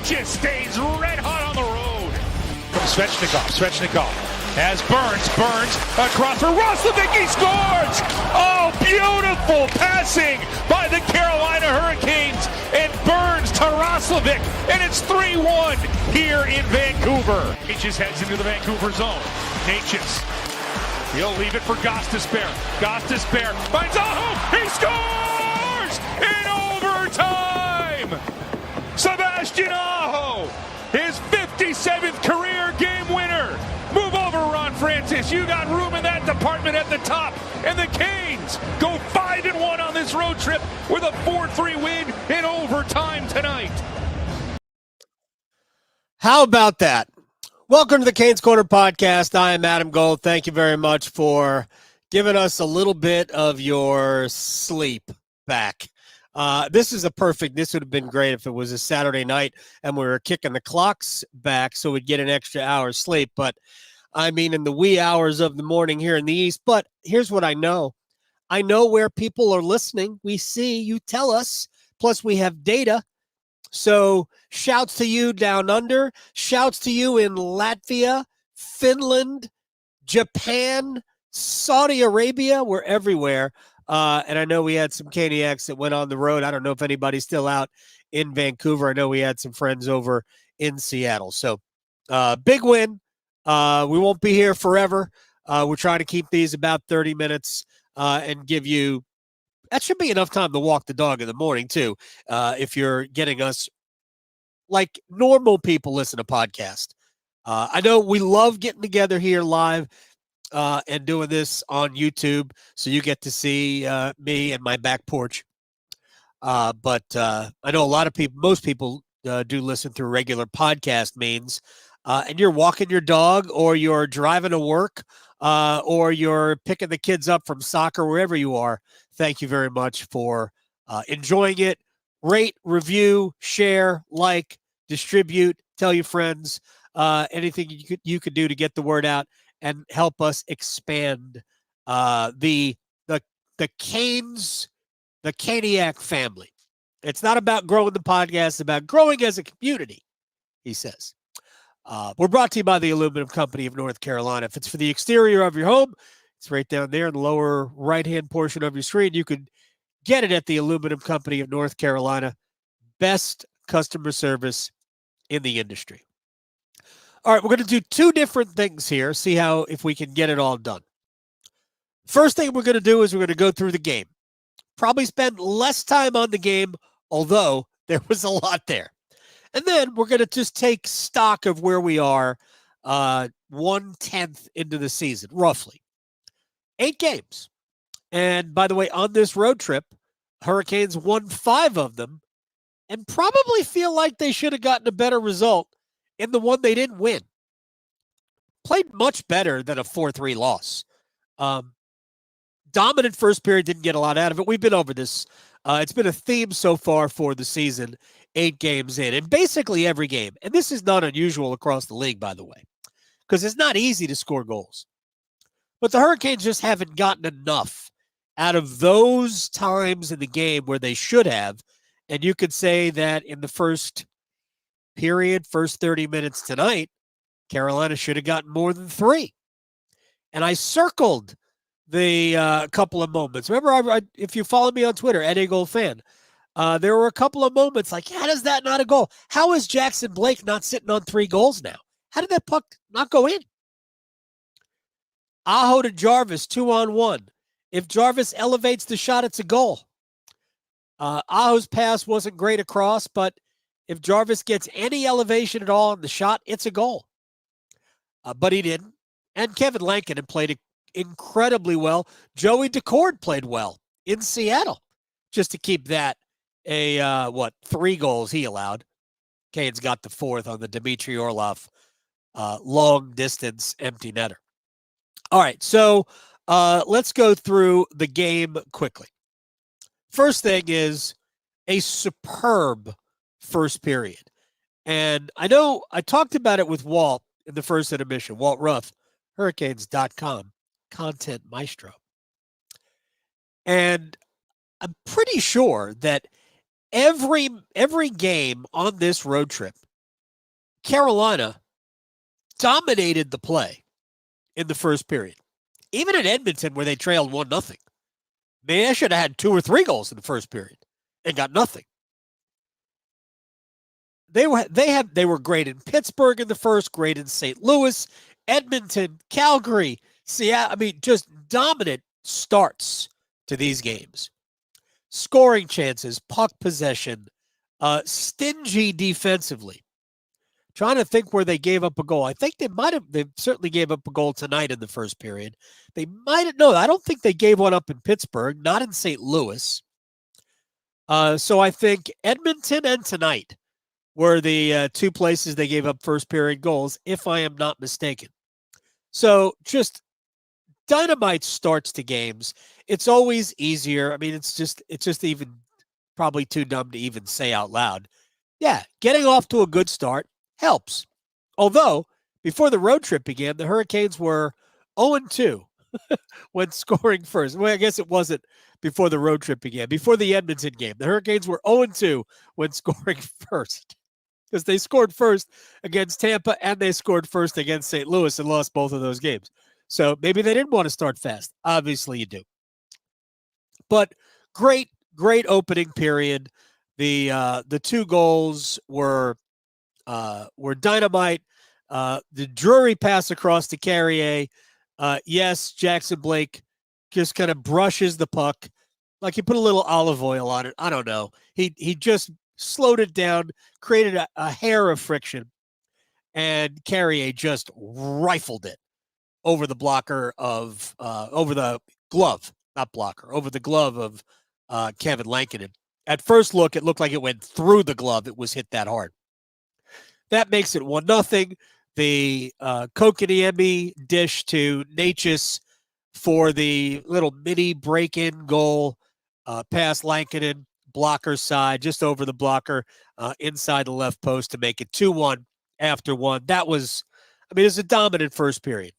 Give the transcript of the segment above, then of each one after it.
Necas stays red hot on the road. From Svechnikov has Burns across for Roslovic, he scores! Oh, beautiful passing by the Carolina Hurricanes, and Burns to Roslovic, and it's 3-1 here in Vancouver. Necas heads into the Vancouver zone. Necas, he'll leave it for Gostisbehere. Gostisbehere finds Aho, he scores! In overtime! Sebastian Aho, his 57th career game winner. Move over, Ron Francis. You got room in that department at the top. And the Canes go 5-1 on this road trip with a 4-3 win in overtime tonight. How about that? Welcome to the Canes Corner podcast. I am Adam Gold. Thank you very much for giving us a little bit of your sleep back. This would have been great if it was a Saturday night and we were kicking the clocks back so we'd get an extra hour's sleep. But I mean, in the wee hours of the morning here in the East. But here's what I know. I know where people are listening. We see, you tell us, plus we have data. So shouts to you down under, shouts to you in Latvia, Finland, Japan, Saudi Arabia. We're everywhere. And I know we had some Caniacs that went on the road. I don't know if anybody's still out in Vancouver. I know we had some friends over in Seattle. So big win. We won't be here forever. We're trying to keep these about 30 minutes and give you – that should be enough time to walk the dog in the morning too, if you're getting us like normal people listen to podcasts. I know we love getting together here live. And doing this on YouTube, so you get to see me and my back porch. But I know most people do listen through regular podcast means, and you're walking your dog, or you're driving to work, or you're picking the kids up from soccer, wherever you are. Thank you very much for enjoying it. Rate, review, share, like, distribute, tell your friends, anything you could do to get the word out and help us expand the Canes, the Caniac family. It's not about growing the podcast, it's about growing as a community, he says. We're brought to you by the Aluminum Company of North Carolina. If it's for the exterior of your home, it's right down there in the lower right-hand portion of your screen. You can get it at the Aluminum Company of North Carolina. Best customer service in the industry. All right, we're going to do two different things here, see if we can get it all done. First thing we're going to do is we're going to go through the game. Probably spend less time on the game, although there was a lot there. And then we're going to just take stock of where we are 1/10 into the season, roughly. 8 games. And by the way, on this road trip, Hurricanes won 5 of them and probably feel like they should have gotten a better result in the one they didn't win. Played much better than a 4-3 loss. Dominant first period, didn't get a lot out of it. We've been over this. It's been a theme so far for the season, 8 games in, and basically every game. And this is not unusual across the league, by the way, because it's not easy to score goals. But the Hurricanes just haven't gotten enough out of those times in the game where they should have. And you could say that in the first period, first 30 minutes tonight, Carolina should have gotten more than 3. And I circled the couple of moments. Remember, if you follow me on Twitter, @AGoldFan, there were a couple of moments like, how does that not a goal? How is Jackson Blake not sitting on 3 goals now? How did that puck not go in? Aho to Jarvis, 2-on-1. If Jarvis elevates the shot, it's a goal. Aho's pass wasn't great across, but if Jarvis gets any elevation at all in the shot, it's a goal. But he didn't. And Kevin Lankin had played incredibly well. Joey Decord played well in Seattle, just to keep that 3 goals he allowed. Canes got the 4th on the Dmitry Orlov long-distance empty netter. All right, so let's go through the game quickly. First thing is a superb first period. And I know I talked about it with Walt in the first intermission, Walt Ruff, Hurricanes.com, content maestro. And I'm pretty sure that every game on this road trip Carolina dominated the play in the first period. Even in Edmonton, where they trailed 1-0. They should have had 2 or 3 goals in the first period and got nothing. They were great in Pittsburgh in the first, great in St. Louis, Edmonton, Calgary, Seattle. I mean, just dominant starts to these games. Scoring chances, puck possession, stingy defensively. Trying to think where they gave up a goal. I think they certainly gave up a goal tonight in the first period. They might have, no, I don't think they gave one up in Pittsburgh, not in St. Louis. So I think Edmonton and tonight were the 2 places they gave up first period goals, if I am not mistaken. So just dynamite starts to games. It's always easier. I mean, it's just even probably too dumb to even say out loud. Yeah, getting off to a good start helps. Although, before the road trip began, the Hurricanes were 0-2 when scoring first. Well, I guess it wasn't before the road trip began. Before the Edmonton game, the Hurricanes were 0-2 when scoring first. Because they scored first against Tampa and they scored first against St. Louis and lost both of those games. So maybe they didn't want to start fast. Obviously you do. But great opening period. The 2 goals were dynamite. The Drury pass across to Carrier. Yes, Jackson Blake just kind of brushes the puck. Like he put a little olive oil on it. I don't know. He just slowed it down, created a hair of friction, and Carrier just rifled it over the blocker of over the glove, not blocker, over the glove of Kevin Lankinen. At first look, it looked like it went through the glove. It was hit that hard. That makes it 1-0. The Kochetkov dish to Necas for the little mini break-in goal past Lankinen, blocker side, just over the blocker, inside the left post to make it 2-1 after 1. That was, I mean, it's a dominant first period.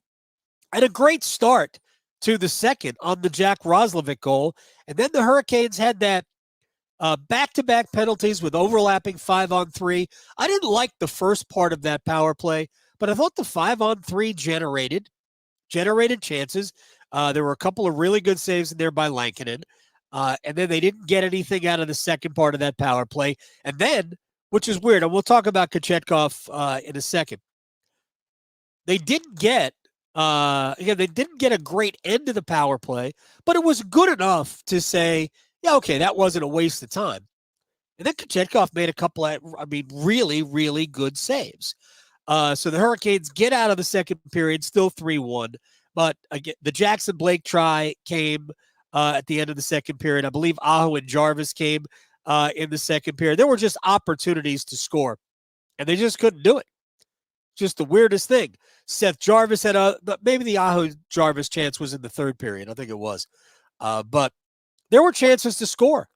And a great start to the second on the Jack Roslovic goal. And then the Hurricanes had that back-to-back penalties with overlapping 5-on-3. I didn't like the first part of that power play, but I thought the 5-on-3 generated chances. There were a couple of really good saves in there by Lankinen. And then they didn't get anything out of the second part of that power play. And then, which is weird, and we'll talk about Kochetkov in a second. They didn't get they didn't get a great end to the power play, but it was good enough to say, yeah, okay, that wasn't a waste of time. And then Kochetkov made a couple of, really, really good saves. So the Hurricanes get out of the second period, still 3-1. But again, the Jackson Blake try came at the end of the second period. I believe Aho and Jarvis came in the second period. There were just opportunities to score, and they just couldn't do it. Just the weirdest thing. Seth Jarvis had maybe the Aho Jarvis chance was in the third period. I think it was. But there were chances to score.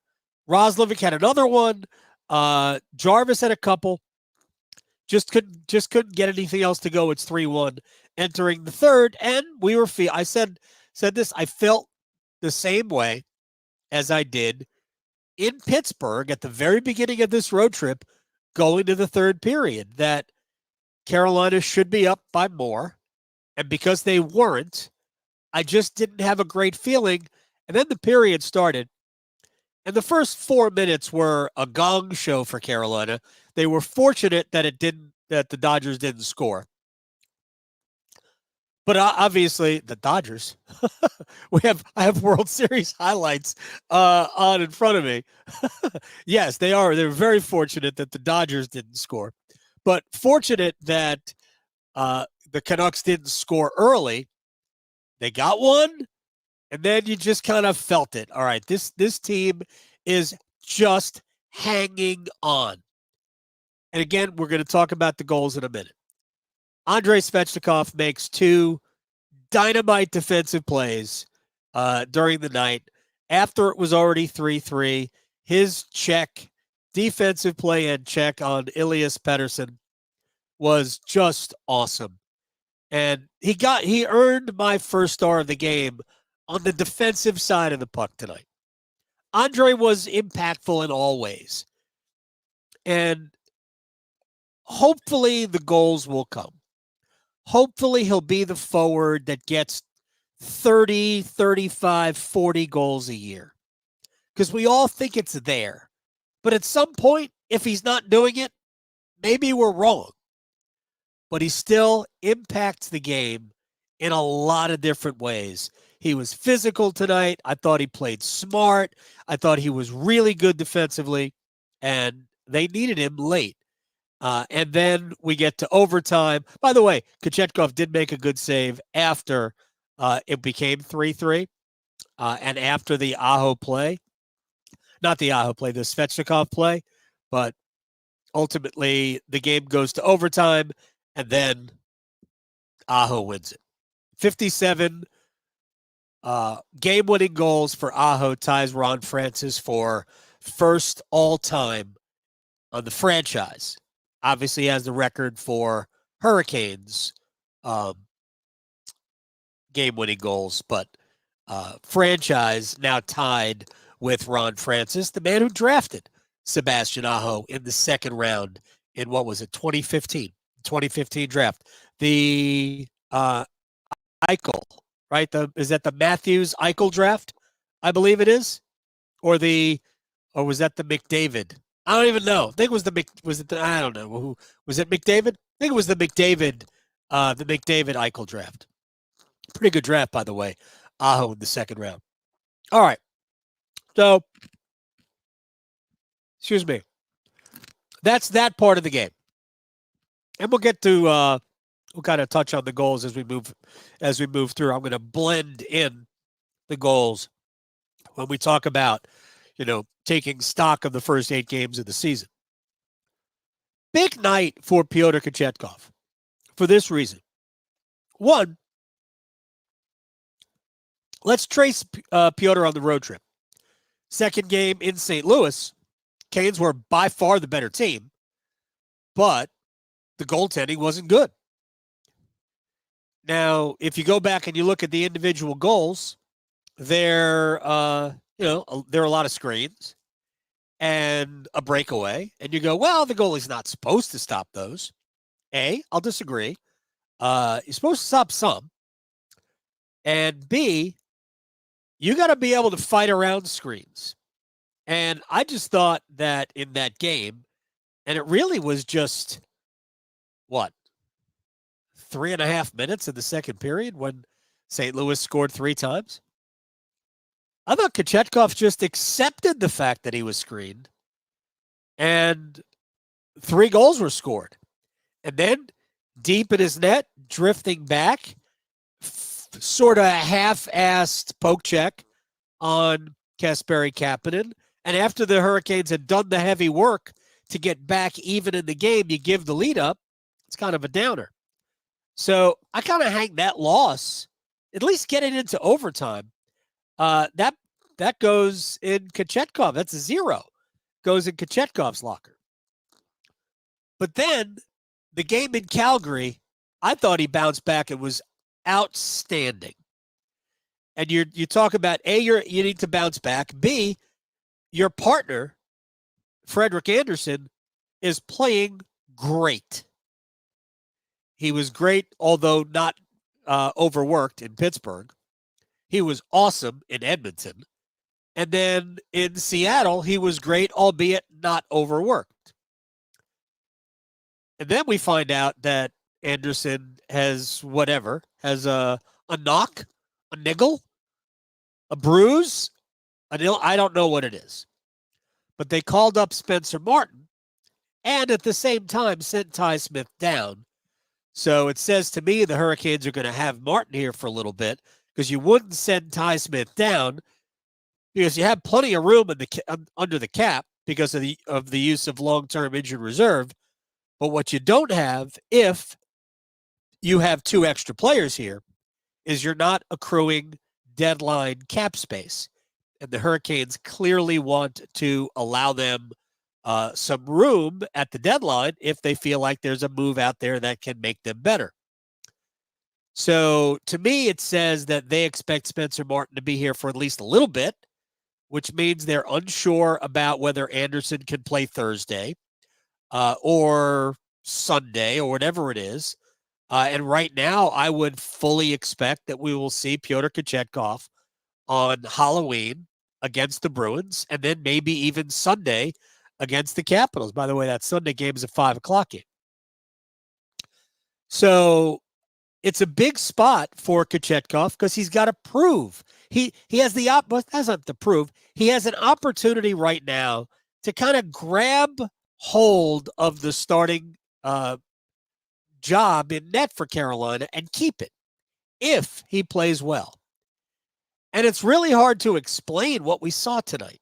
Roslovic had another one. Jarvis had a couple. Just couldn't get anything else to go. It's 3-1 entering the third, and we were. I said this. I felt the same way as I did in Pittsburgh at the very beginning of this road trip, going to the third period. That Carolina should be up by more, and because they weren't, I just didn't have a great feeling. And then the period started, and the first 4 minutes were a gong show for Carolina. They were fortunate that the Dodgers didn't score. But obviously, the Dodgers. I have World Series highlights on in front of me. Yes, they are. They're very fortunate that the Dodgers didn't score, but fortunate that the Canucks didn't score early. They got one, and then you just kind of felt it. All right, this team is just hanging on. And again, we're going to talk about the goals in a minute. Andrei Svechnikov makes 2 dynamite defensive plays during the night. After it was already 3-3, his defensive play and check on Elias Pettersson was just awesome. And he earned my first star of the game on the defensive side of the puck tonight. Andrei was impactful in all ways. And hopefully the goals will come. Hopefully he'll be the forward that gets 30, 35, 40 goals a year. Because we all think it's there. But at some point, if he's not doing it, maybe we're wrong. But he still impacts the game in a lot of different ways. He was physical tonight. I thought he played smart. I thought he was really good defensively. And they needed him late. And then we get to overtime. By the way, Kochetkov did make a good save after it became 3-3 and after the Aho play. Not the Aho play, the Svechnikov play. But ultimately, the game goes to overtime, and then Aho wins it. 57 game-winning goals for Aho ties Ron Francis for first all-time on the franchise. Obviously, he has the record for Hurricanes game-winning goals, but franchise now tied with Ron Francis, the man who drafted Sebastian Aho in the second round in, 2015 draft. The Eichel, right? Is that the Matthews Eichel draft? I believe it is. Or was that the McDavid? I don't even know. I think it was I don't know. Who was it? McDavid? I think it was the McDavid Eichel draft. Pretty good draft, by the way. Aho in the second round. All right. So, excuse me. That's that part of the game. And we'll get to we'll kind of touch on the goals as we move through. I'm going to blend in the goals when we talk about, taking stock of the first 8 games of the season. Big night for Pyotr Kochetkov for this reason. One, let's trace Pyotr on the road trip. Second game in St. Louis, Canes were by far the better team, but the goaltending wasn't good. Now, if you go back and you look at the individual goals, there are a lot of screens and a breakaway, and you go, well, the goalie's not supposed to stop those. I'll disagree. You're supposed to stop some. And B, you got to be able to fight around screens. And I just thought that in that game, and it really was just, 3.5 minutes in the second period when St. Louis scored 3 times? I thought Kochetkov just accepted the fact that he was screened, and 3 goals were scored. And then deep in his net, drifting back, sort of a half-assed poke check on Kasperi Kapanen. And after the Hurricanes had done the heavy work to get back even in the game, you give the lead up. It's kind of a downer. So I kind of hang that loss, at least getting into overtime. That goes in Kochetkov. That's a 0. Goes in Kochetkov's locker. But then the game in Calgary, I thought he bounced back. It was outstanding. And you talk about A, you need to bounce back. B, your partner, Frederik Andersen, is playing great. He was great, although not overworked in Pittsburgh. He was awesome in Edmonton. And then in Seattle, he was great, albeit not overworked. And then we find out that Andersen has a knock, a niggle, a bruise, I don't know what it is. But they called up Spencer Martin and at the same time sent Ty Smith down. So it says to me the Hurricanes are going to have Martin here for a little bit because you wouldn't send Ty Smith down because you have plenty of room under the cap because of the use of long-term injured reserve. But what you don't have, if you have 2 extra players here, is you're not accruing deadline cap space. And the Hurricanes clearly want to allow them some room at the deadline if they feel like there's a move out there that can make them better. So to me, it says that they expect Spencer Martin to be here for at least a little bit, which means they're unsure about whether Andersen can play Thursday or Sunday or whatever it is. And right now, I would fully expect that we will see Pyotr Kochetkov on Halloween against the Bruins, and then maybe even Sunday against the Capitals. By the way, that Sunday game is a 5:00 game. So it's a big spot for Kochetkov because he's got to prove. He has the that's not to prove. He has an opportunity right now to kind of grab hold of the starting job in net for Carolina and keep it if he plays well. And it's really hard to explain what we saw tonight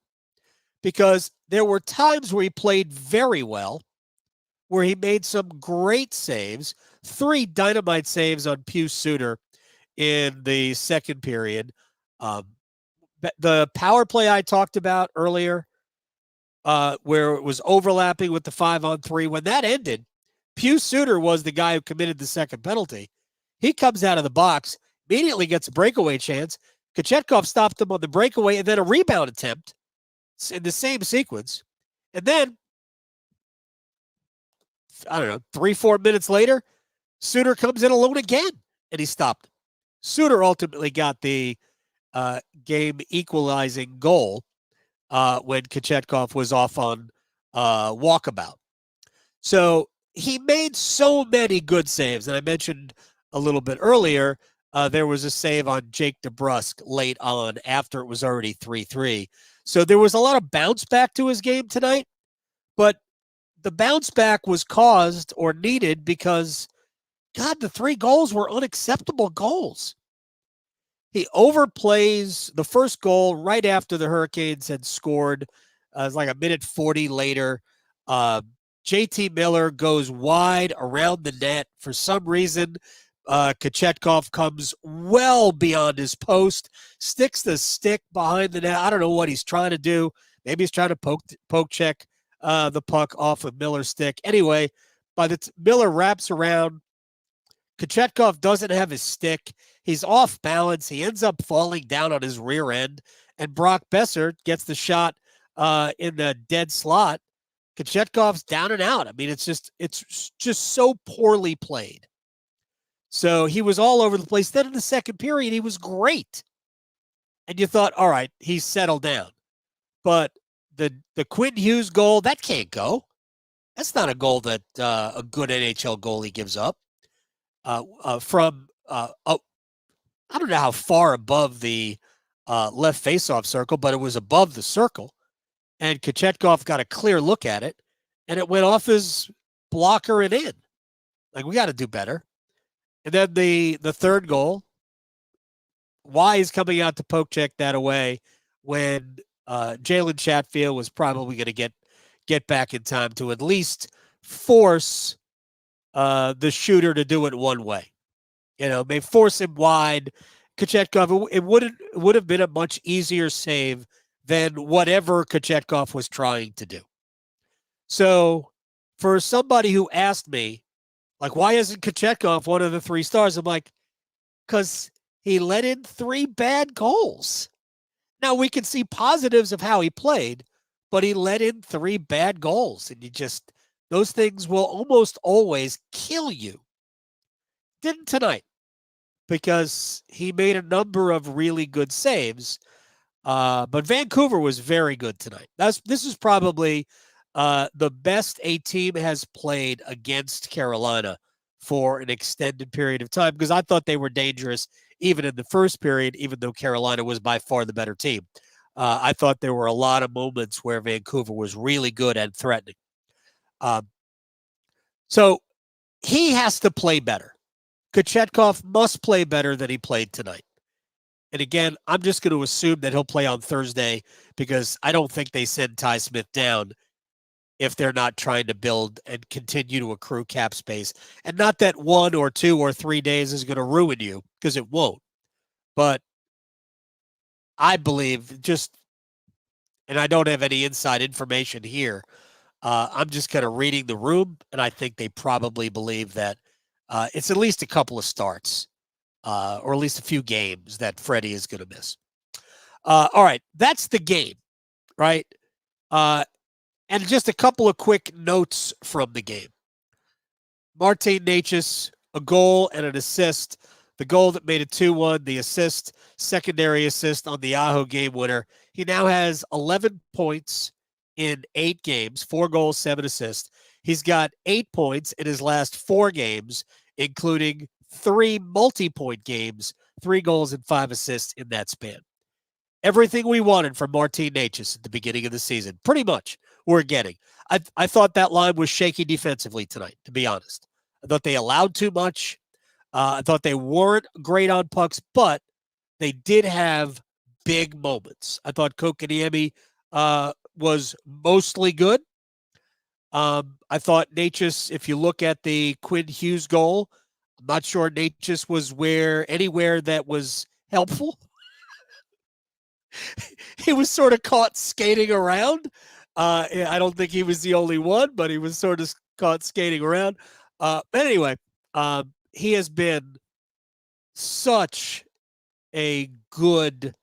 because there were times where he played very well, where he made some great saves, 3 dynamite saves on Pius Suter in the second period. The power play I talked about earlier, where it was overlapping with the 5-on-3, when that ended, Pius Suter was the guy who committed the second penalty. He comes out of the box, immediately gets a breakaway chance. Kochetkov stopped him on the breakaway and then a rebound attempt in the same sequence. And then, I don't know, 3-4 minutes later, Suter comes in alone again, and he stopped him. Suter ultimately got the game equalizing goal when Kochetkov was off on walkabout. So he made so many good saves. And I mentioned a little bit earlier, there was a save on Jake DeBrusk late on after it was already 3-3. So there was a lot of bounce back to his game tonight, but the bounce back was caused or needed because, God, the 3 goals were unacceptable goals. He overplays the first goal right after the Hurricanes had scored. It was like a minute 40 later. JT Miller goes wide around the net. For some reason, Kochetkov comes well beyond his post, sticks the stick behind the net. I don't know what he's trying to do. Maybe he's trying to poke check the puck off of Miller's stick. Anyway, Miller wraps around. Kochetkov doesn't have his stick. He's off balance. He ends up falling down on his rear end, and Brock Besser gets the shot in the dead slot. Kochetkov's down and out. I mean, it's just so poorly played. So he was all over the place. Then in the second period, he was great. And you thought, all right, he's settled down. But the Quinn Hughes goal, that can't go. That's not a goal that a good NHL goalie gives up. I don't know how far above the left faceoff circle, but it was above the circle. And Kochetkov got a clear look at it, and it went off his blocker and in. Like, we got to do better. And then the third goal, why is coming out to poke check that away when Jalen Chatfield was probably going to get back in time to at least force the shooter to do it one way. You know, may force him wide. Kochetkov, it would have been a much easier save than whatever Kochetkov was trying to do. So for somebody who asked me, like, why isn't Kochetkov one of the 3 stars? I'm like, because he let in 3 bad goals. Now, we can see positives of how he played, but he let in 3 bad goals. And those things will almost always kill you. Didn't tonight, because he made a number of really good saves. But Vancouver was very good tonight. This is probably the best a team has played against Carolina for an extended period of time, because I thought they were dangerous even in the first period, even though Carolina was by far the better team. I thought there were a lot of moments where Vancouver was really good and threatening. So he has to play better. Kochetkov must play better than he played tonight. And again, I'm just going to assume that he'll play on Thursday, because I don't think they send Ty Smith down if they're not trying to build and continue to accrue cap space. And not that 1 or 2 or 3 days is going to ruin you, because it won't. But I believe and I don't have any inside information here, I'm just kind of reading the room, and I think they probably believe that it's at least a couple of starts, or at least a few games that Freddie is going to miss. All right, that's the game, right? And just a couple of quick notes from the game. Martin Necas, a goal and an assist. The goal that made it 2-1, the assist, secondary assist on the Aho game winner. He now has 11 points in 8 games, 4 goals, 7 assists. He's got 8 points in his last 4 games, including 3 multi-point games, 3 goals and 5 assists in that span. Everything we wanted from Martin Necas at the beginning of the season, pretty much, we're getting. I thought that line was shaky defensively tonight, to be honest. I thought they allowed too much. I thought they weren't great on pucks, but they did have big moments. I thought Kochetkov was mostly good. I thought Necas, if you look at the Quinn Hughes goal, I'm not sure Necas was anywhere that was helpful. He was sort of caught skating around. I don't think he was the only one, but he was sort of caught skating around. But anyway, he has been such a good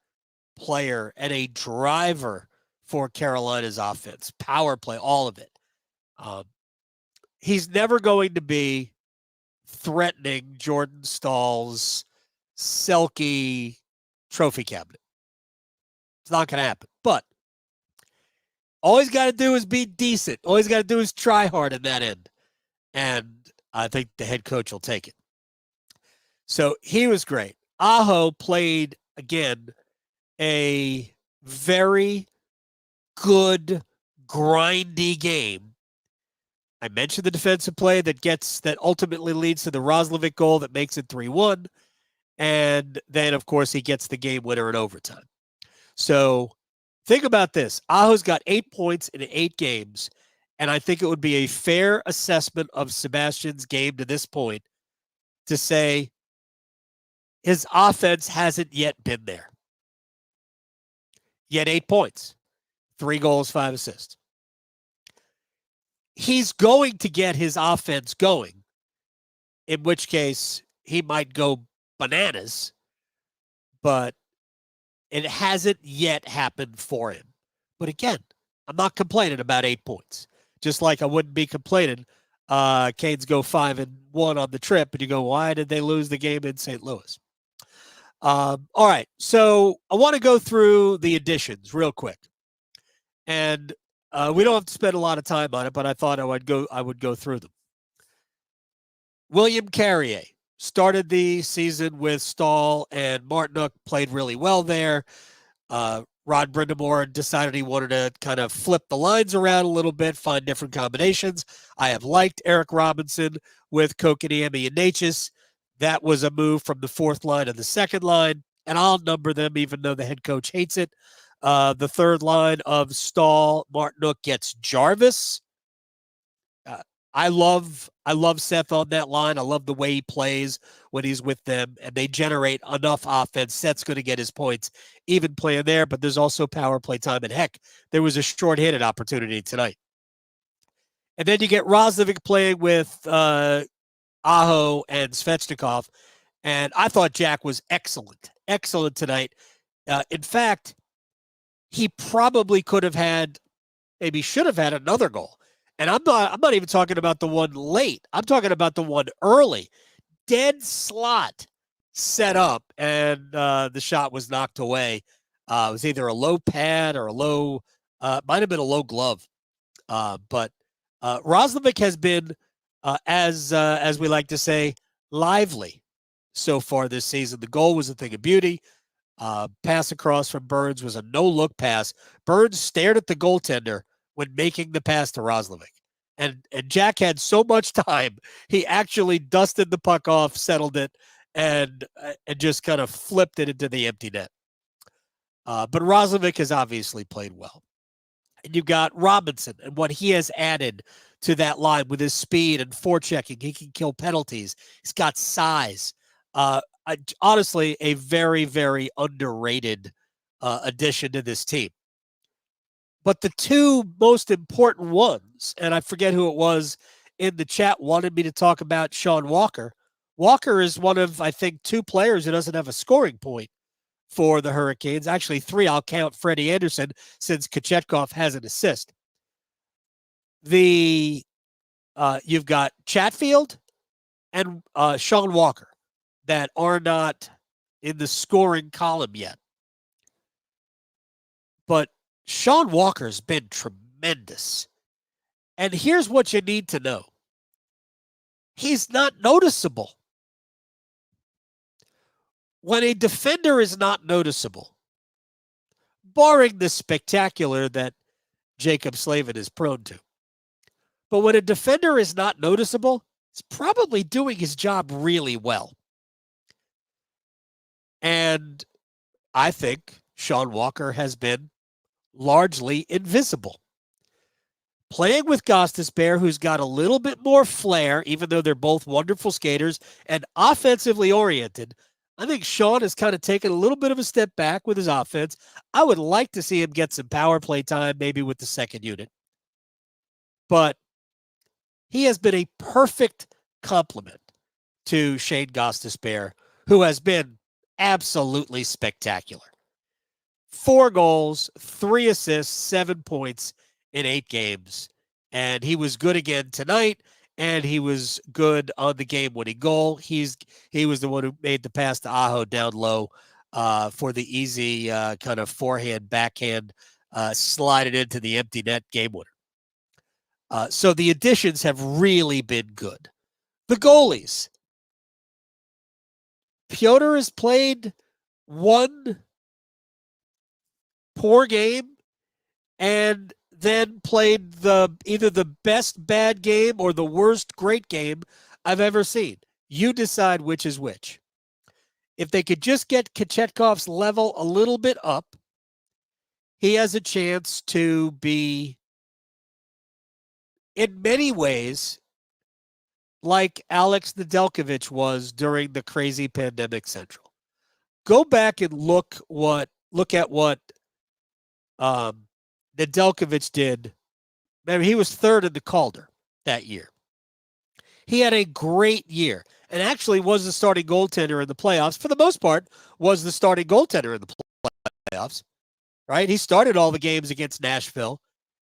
player and a driver for Carolina's offense. Power play, all of it. He's never going to be threatening Jordan Staal's Selke trophy cabinet. It's not going to happen. But all he's got to do is be decent. All he's got to do is try hard at that end. And I think the head coach will take it. So he was great. Aho played, again, a very good, grindy game. I mentioned the defensive play that ultimately leads to the Roslovic goal that makes it 3-1. And then, of course, he gets the game winner in overtime. So think about this. Aho's got 8 points in 8 games, and I think it would be a fair assessment of Sebastian's game to this point to say his offense hasn't yet been there. Yet 8 points, 3 goals, 5 assists. He's going to get his offense going, in which case he might go bananas, but it hasn't yet happened for him. But again, I'm not complaining about 8 points. Just like I wouldn't be complaining. Canes go 5-1 on the trip, and you go, why did they lose the game in St. Louis? All right, so I want to go through the additions real quick. And we don't have to spend a lot of time on it, but I thought I would go through them. William Carrier started the season with Staal, and Martinook played really well there. Rod Brindamore decided he wanted to kind of flip the lines around a little bit, find different combinations. I have liked Eric Robinson with Kochetkov and Necas. That was a move from the 4th line to the 2nd line, and I'll number them even though the head coach hates it. The 3rd line of Staal, Martinook gets Jarvis. I love Seth on that line. I love the way he plays when he's with them, and they generate enough offense. Seth's going to get his points even playing there, but there's also power play time. And heck, there was a short-handed opportunity tonight. And then you get Roslovic playing with Aho and Svechnikov, and I thought Jack was excellent tonight. In fact, he probably should have had another goal. And I'm not even talking about the one late. I'm talking about the one early. Dead slot set up, and the shot was knocked away. It was either a low pad or might have been a low glove. But Roslovic has been, as we like to say, lively so far this season. The goal was a thing of beauty. Pass across from Burns was a no-look pass. Burns stared at the goaltender when making the pass to Roslovic. And Jack had so much time, he actually dusted the puck off, settled it, and just kind of flipped it into the empty net. But Roslovic has obviously played well. And you've got Robinson and what he has added to that line with his speed and forechecking. He can kill penalties. He's got size. Honestly, a very, very underrated addition to this team. But the 2 most important ones, and I forget who it was in the chat, wanted me to talk about Sean Walker. Walker is one of, I think, 2 players who doesn't have a scoring point for the Hurricanes. Actually, 3. I'll count Freddie Anderson since Kochetkov has an assist. The you've got Chatfield and Sean Walker that are not in the scoring column yet. But Sean Walker's been tremendous. And here's what you need to know. He's not noticeable. When a defender is not noticeable, barring the spectacular that Jacob Slavin is prone to, but when a defender is not noticeable, he's probably doing his job really well. And I think Sean Walker has been largely invisible. Playing with Gostisbehere, who's got a little bit more flair, even though they're both wonderful skaters and offensively oriented, I think Sean has kind of taken a little bit of a step back with his offense. I would like to see him get some power play time, maybe with the second unit. But he has been a perfect complement to Shane Gostisbehere, who has been absolutely spectacular. 4 goals, 3 assists, 7 points in 8 games. And he was good again tonight, and he was good on the game-winning goal. He was the one who made the pass to Aho down low for the easy kind of forehand, backhand, slide it into the empty net game winner. So the additions have really been good. The goalies. Piotr has played 1 poor game and then played either the best bad game or the worst great game I've ever seen. You decide which is which. If they could just get Kochetkov's level a little bit up, he has a chance to be, in many ways, like Alex Nedeljkovic was during the crazy pandemic Central. Go back and look at what Nedeljkovic did. Remember, he was 3rd in the Calder that year. He had a great year and actually was the starting goaltender in the playoffs. For the most part, was the starting goaltender in the playoffs, right? He started all the games against Nashville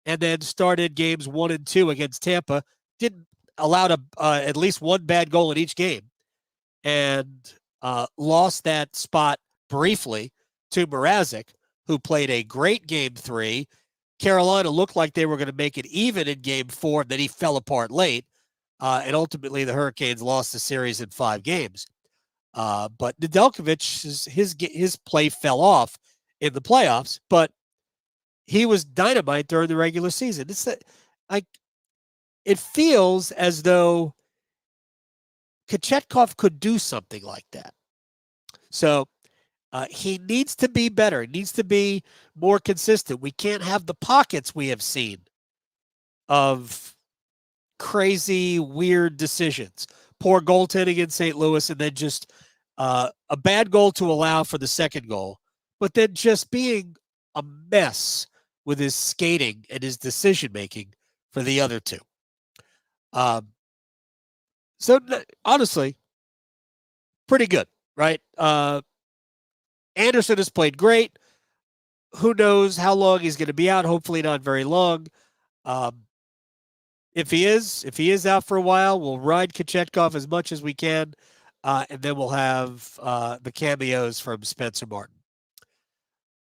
and then started games 1 and 2 against Tampa. Didn't allow at least 1 bad goal in each game and lost that spot briefly to Mrazek, who played a great game 3. Carolina looked like they were going to make it even in game 4, and then he fell apart late. And ultimately, the Hurricanes lost the series in 5 games. But Nedeljkovic, his play fell off in the playoffs, but he was dynamite during the regular season. It feels as though Kochetkov could do something like that. So he needs to be better. He needs to be more consistent. We can't have the pockets we have seen of crazy, weird decisions. Poor goaltending in St. Louis, and then just a bad goal to allow for the second goal, but then just being a mess with his skating and his decision-making for the other 2. So honestly, pretty good, right? Anderson has played great. Who knows how long he's going to be out? Hopefully not very long. If he is out for a while, we'll ride Kochetkov as much as we can, and then we'll have the cameos from Spencer Martin.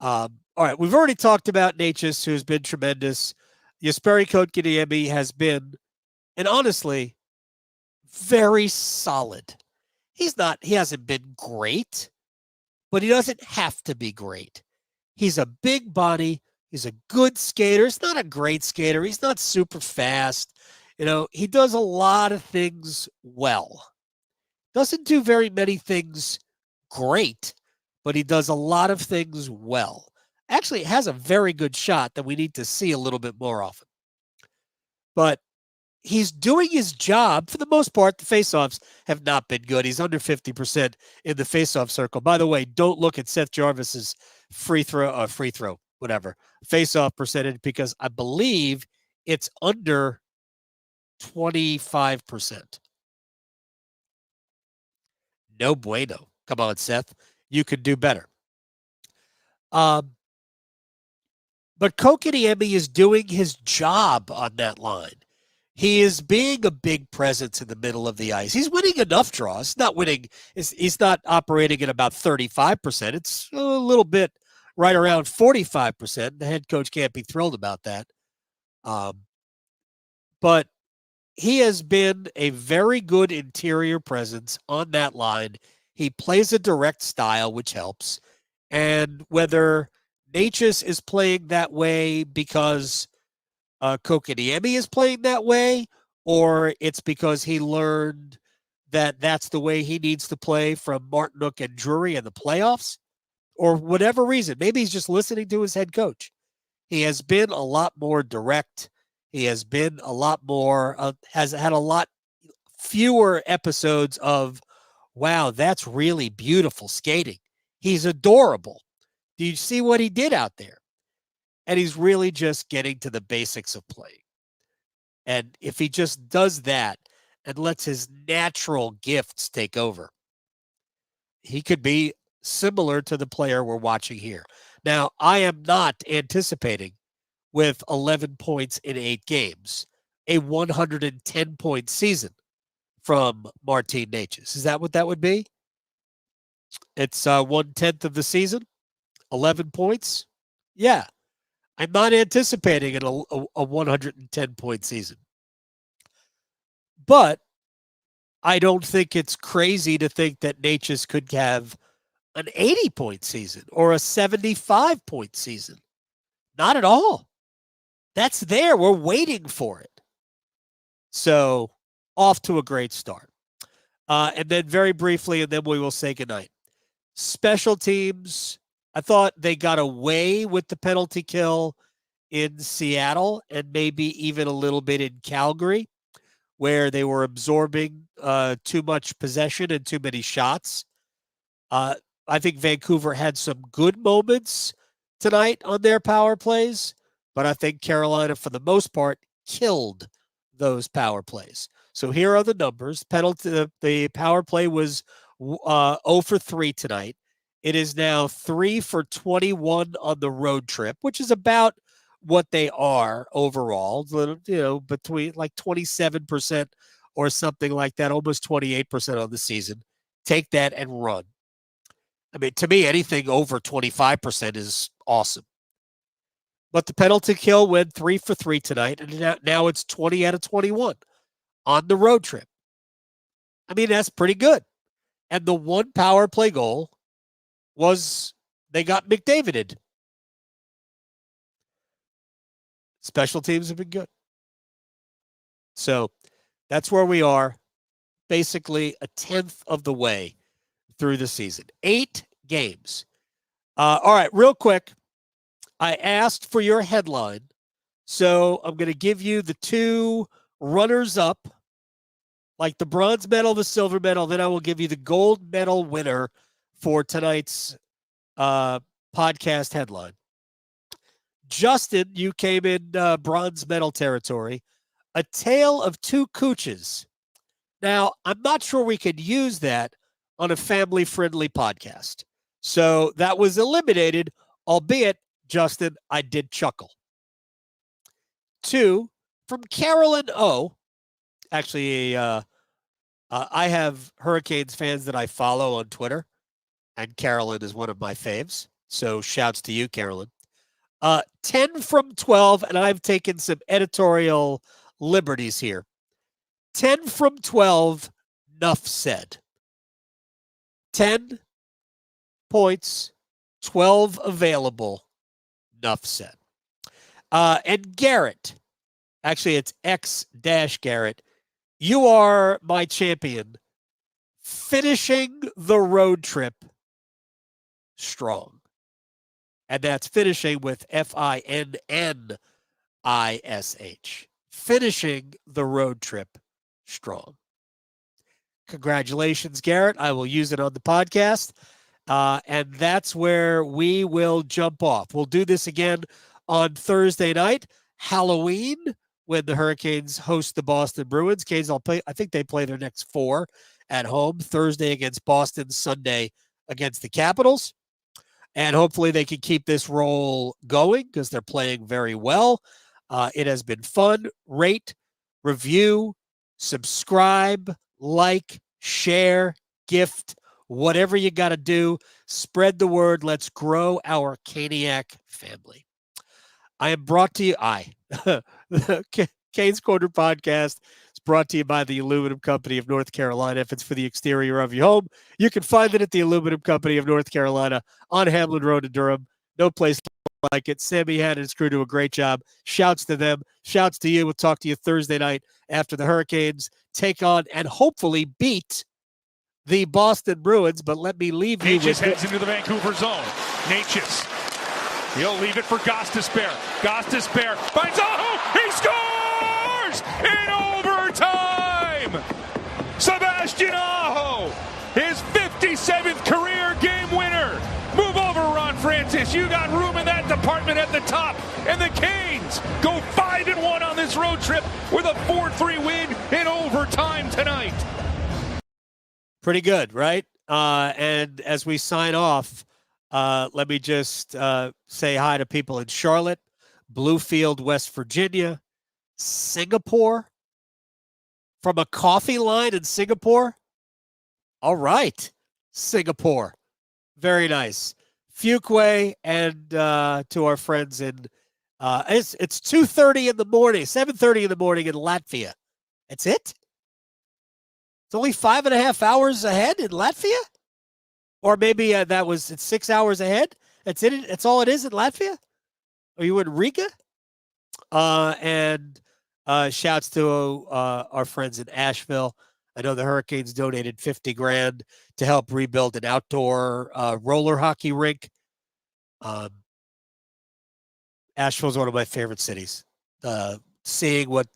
All right, we've already talked about Necas, who's been tremendous. Jesperi Kotkaniemi has been, and honestly, very solid. He hasn't been great, but he doesn't have to be great. He's a big body. He's a good skater. He's not a great skater. He's not super fast. He does a lot of things well. Doesn't do very many things great, but he does a lot of things well. Actually, has a very good shot that we need to see a little bit more often. But he's doing his job. For the most part, the faceoffs have not been good. He's under 50% in the faceoff circle. By the way, don't look at Seth Jarvis's faceoff percentage, because I believe it's under 25%. No bueno. Come on, Seth. You could do better. But Kotkaniemi is doing his job on that line. He is being a big presence in the middle of the ice. He's winning enough draws. Not winning. He's not operating at about 35%. It's a little bit right around 45%. The head coach can't be thrilled about that. But he has been a very good interior presence on that line. He plays a direct style, which helps. And whether Necas is playing that way because Kochetkov is playing that way, or it's because he learned that that's the way he needs to play from Martinook and Drury in the playoffs, or whatever reason. Maybe he's just listening to his head coach. He has been a lot more direct. He has been a lot more, has had a lot fewer episodes of, wow, that's really beautiful skating. He's adorable. Do you see what he did out there? And he's really just getting to the basics of playing. And if he just does that and lets his natural gifts take over, he could be similar to the player we're watching here. Now, I am not anticipating with 11 points in 8 games, a 110-point season from Martin Necas. Is that what that would be? It's 1/10 of the season, 11 points. Yeah. I'm not anticipating a 110-point season. But I don't think it's crazy to think that Necas could have an 80-point season or a 75-point season. Not at all. That's there. We're waiting for it. So, off to a great start. And then very briefly, and then we will say goodnight. Special teams, I thought they got away with the penalty kill in Seattle and maybe even a little bit in Calgary, where they were absorbing too much possession and too many shots. I think Vancouver had some good moments tonight on their power plays, but I think Carolina, for the most part, killed those power plays. So here are the numbers. The power play was 0 for 3 tonight. It is now 3 for 21 on the road trip, which is about what they are overall, between like 27% or something like that, almost 28% on the season. Take that and run. I mean, to me, anything over 25% is awesome. But the penalty kill went 3 for 3 tonight, and now it's 20 out of 21 on the road trip. I mean, that's pretty good. And the one power play goal was they got McDavided. Special teams have been good. So that's where we are, basically a 10th of the way through the season. 8 games. All right, real quick. I asked for your headline, so I'm going to give you the 2 runners-up, like the bronze medal, the silver medal, then I will give you the gold medal winner for tonight's podcast headline. Justin, you came in bronze medal territory. A Tale of Two Cooches. Now, I'm not sure we could use that on a family-friendly podcast. So that was eliminated, albeit, Justin, I did chuckle. 2, from Carolyn O. Actually, I have Hurricanes fans that I follow on Twitter, and Carolyn is one of my faves. So shouts to you, Carolyn. 10 from 12, and I've taken some editorial liberties here. 10 from 12, enough said. 10 points, 12 available, enough said. And Garrett, actually it's X-Garrett, you are my champion, finishing the road trip strong. And that's finishing with F-I-N-N-I-S-H. Finishing the road trip strong. Congratulations, Garrett. I will use it on the podcast. And that's where we will jump off. We'll do this again on Thursday night, Halloween, when the Hurricanes host the Boston Bruins. Canes, I think they play their next 4 at home. Thursday against Boston, Sunday against the Capitals. And hopefully they can keep this roll going because they're playing very well. It has been fun. Rate, review, subscribe, like, share, gift, whatever you got to do. Spread the word. Let's grow our Caniac family. I am brought to you. The Canes Corner podcast is brought to you by the Aluminum Company of North Carolina. If it's for the exterior of your home, you can find it at the Aluminum Company of North Carolina on Hamlin Road in Durham. No place like it. Sammy had his crew do a great job. Shouts to them. Shouts to you. We'll talk to you Thursday night after the Hurricanes take on and hopefully beat the Boston Bruins. But let me leave you with... Necas heads into the Vancouver zone. Necas. He'll leave it for Gostisbehere. Gostisbehere finds Aho. He scores in overtime. Sebastian Aho, his 57th career game winner. Move over, Ron Francis. You got room in that department at the top. And the Canes go 5-1 on this road trip with a 4-3 win in overtime tonight. Pretty good, right? And as we sign off, let me just say hi to people in Charlotte, Bluefield, West Virginia, Singapore, from a coffee line in Singapore. All right, Singapore. Very nice. Fuquay, and to our friends in, it's 2:30 in the morning, 7:30 in the morning in Latvia. That's it? It's only 5.5 hours ahead in Latvia? Or maybe it's 6 hours ahead. That's it. That's all it is in Latvia. Are you in Riga? And shouts to our friends in Asheville. I know the Hurricanes donated $50,000 to help rebuild an outdoor roller hockey rink. Asheville is one of my favorite cities. Seeing what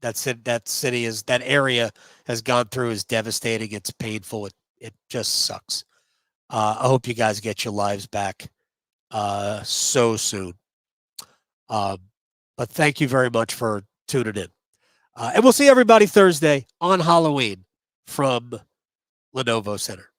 that area has gone through is devastating. It's painful. It just sucks. I hope you guys get your lives back so soon. But thank you very much for tuning in. And we'll see everybody Thursday on Halloween from Lenovo Center.